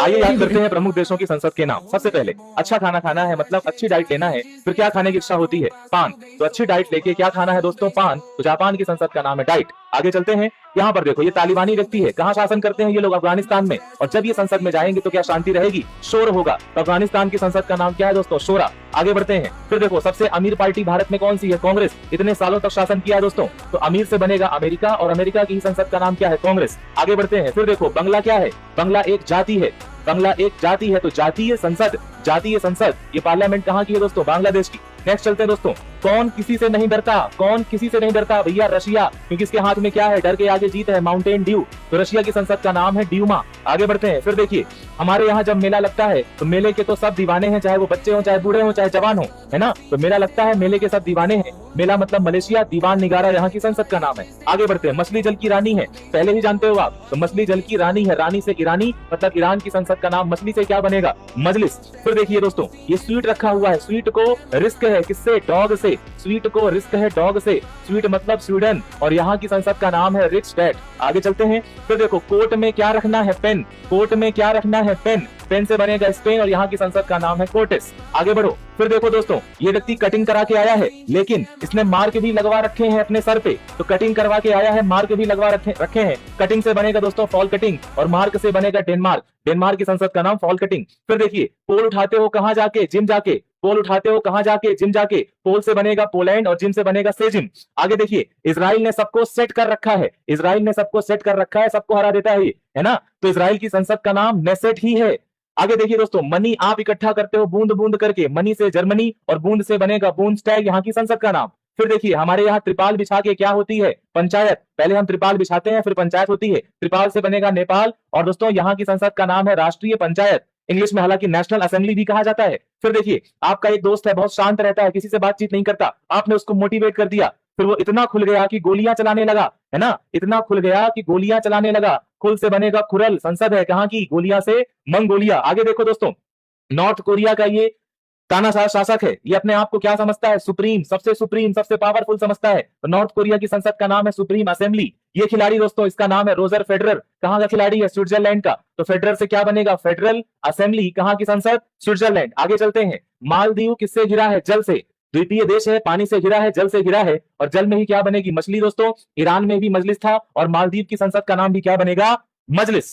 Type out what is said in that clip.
आइए याद करते हैं प्रमुख देशों की संसद के नाम। सबसे पहले अच्छा खाना खाना है, मतलब अच्छी डाइट लेना है। फिर क्या खाने की इच्छा होती है? पान। तो अच्छी डाइट लेके क्या खाना है दोस्तों? पान। तो जापान की संसद का नाम है डाइट। आगे चलते हैं, यहाँ पर देखो ये तालिबानी व्यक्ति है। कहाँ शासन करते हैं ये लोग? अफगानिस्तान में। और जब ये संसद में जाएंगे तो क्या शांति रहेगी? शोर होगा। तो अफगानिस्तान की संसद का नाम क्या है दोस्तों? शोरा। आगे बढ़ते हैं, फिर देखो सबसे अमीर पार्टी भारत में कौन सी है? कांग्रेस। इतने सालों तक शासन किया है दोस्तों। तो अमीर से बनेगा अमेरिका, और अमेरिका की संसद का नाम क्या है? कांग्रेस। आगे बढ़ते हैं, फिर देखो बंगला क्या है? बंगला एक जाति है। बंगला एक जाति है, तो जातीय संसद। जातीय संसद ये पार्लियामेंट कहाँ की है दोस्तों? बांग्लादेश की। नेक्स्ट चलते हैं दोस्तों, कौन किसी से नहीं डरता? कौन किसी से नहीं डरता भैया? रशिया, क्योंकि इसके हाथ में क्या है? डर के आगे जीत है, माउंटेन ड्यू। तो रशिया की संसद का नाम है ड्यूमा। आगे बढ़ते हैं, फिर देखिए हमारे यहाँ जब मेला लगता है तो मेले के तो सब दीवाने हैं, चाहे वो बच्चे हो, चाहे बूढ़े हो, चाहे जवान हो, है ना? तो मेला लगता है, मेले के सब दीवाने हैं। मेला मतलब मलेशिया, दीवान निगारा यहाँ की संसद का नाम है। आगे बढ़ते हैं, मछली जल की रानी है, पहले ही जानते हो आप। तो मछली जल की रानी है, रानी से ईरानी, मतलब ईरान की संसद का नाम मछली से क्या बनेगा? मजलिस। फिर देखिए दोस्तों, ये स्वीट रखा हुआ है, स्वीट को रिस्क है किससे? डॉग से। स्वीट को रिस्क है डॉग से। स्वीट मतलब स्वीडन, और यहाँ की संसद का नाम है रिच डैड। आगे चलते हैं, फिर देखो कोर्ट में क्या रखना है? पेन। कोर्ट में क्या रखना है? पेन। पेन से बनेगा स्पेन, और यहाँ की संसद का नाम है कोर्टेस। आगे बढ़ो, फिर देखो दोस्तों, ये व्यक्ति कटिंग करा के आया है, लेकिन इसने मार्क भी लगवा रखे हैं अपने सर पे। तो कटिंग करवा के आया है, मार्क भी लगवा रखे हैं। कटिंग से बनेगा दोस्तों फॉल कटिंग, और मार्क से बनेगा डेनमार्क। डेनमार्क की संसद का नाम फॉल कटिंग। फिर देखिए, पोल उठाते हो कहाँ जाके? जिम जाके। पोल उठाते हो कहाँ जाके? जिम जाके। पोल से बनेगा पोलैंड, और जिम से बनेगा सेजिम। आगे देखिए, इजराइल ने सबको सेट कर रखा है। इजराइल ने सबको सेट कर रखा है, सबको हरा देता है ये, है ना? तो इजराइल की संसद का नाम नेसेट ही है। आगे देखिए दोस्तों, मनी आप इकट्ठा करते हो बूंद बूंद करके। मनी से जर्मनी, और बूंद से बनेगा बूंदस्टैग, यहाँ की संसद का नाम। फिर देखिए, हमारे यहाँ त्रिपाल बिछा के क्या होती है? पंचायत। पहले हम त्रिपाल बिछाते हैं, फिर पंचायत होती है। त्रिपाल से बनेगा नेपाल, और दोस्तों यहाँ की संसद का नाम है राष्ट्रीय पंचायत। इंग्लिश में हालांकि नेशनल असेंबली भी कहा जाता है। फिर देखिए, आपका एक दोस्त है, बहुत शांत रहता है, किसी से बातचीत नहीं करता। आपने उसको मोटिवेट कर दिया, फिर वो इतना खुल गया कि गोलियां चलाने लगा, है ना? इतना खुल गया कि गोलियां चलाने लगा। खुल से बनेगा खुरल। संसद है कहाँ की? गोलियां से मंगोलिया। आगे देखो दोस्तों, नॉर्थ कोरिया का ये तानाशाह शासक है, ये अपने आप को क्या समझता है? सुप्रीम, सबसे पावरफुल समझता है। तो नॉर्थ कोरिया की संसद का नाम है सुप्रीम असेंबली। ये खिलाड़ी दोस्तों, इसका नाम है रोजर फेडरर। कहाँ का खिलाड़ी है? स्विट्जरलैंड का। तो फेडरर से क्या बनेगा? Federal assembly. कहाँ की संसद? स्विट्जरलैंड। आगे चलते हैं, मालदीव किससे घिरा है? जल से। द्वीपीय देश है, पानी से घिरा है, जल से घिरा है, और जल में ही क्या बनेगी? मछली दोस्तों। ईरान में भी मजलिस था, और मालदीव की संसद का नाम भी क्या बनेगा? मजलिस।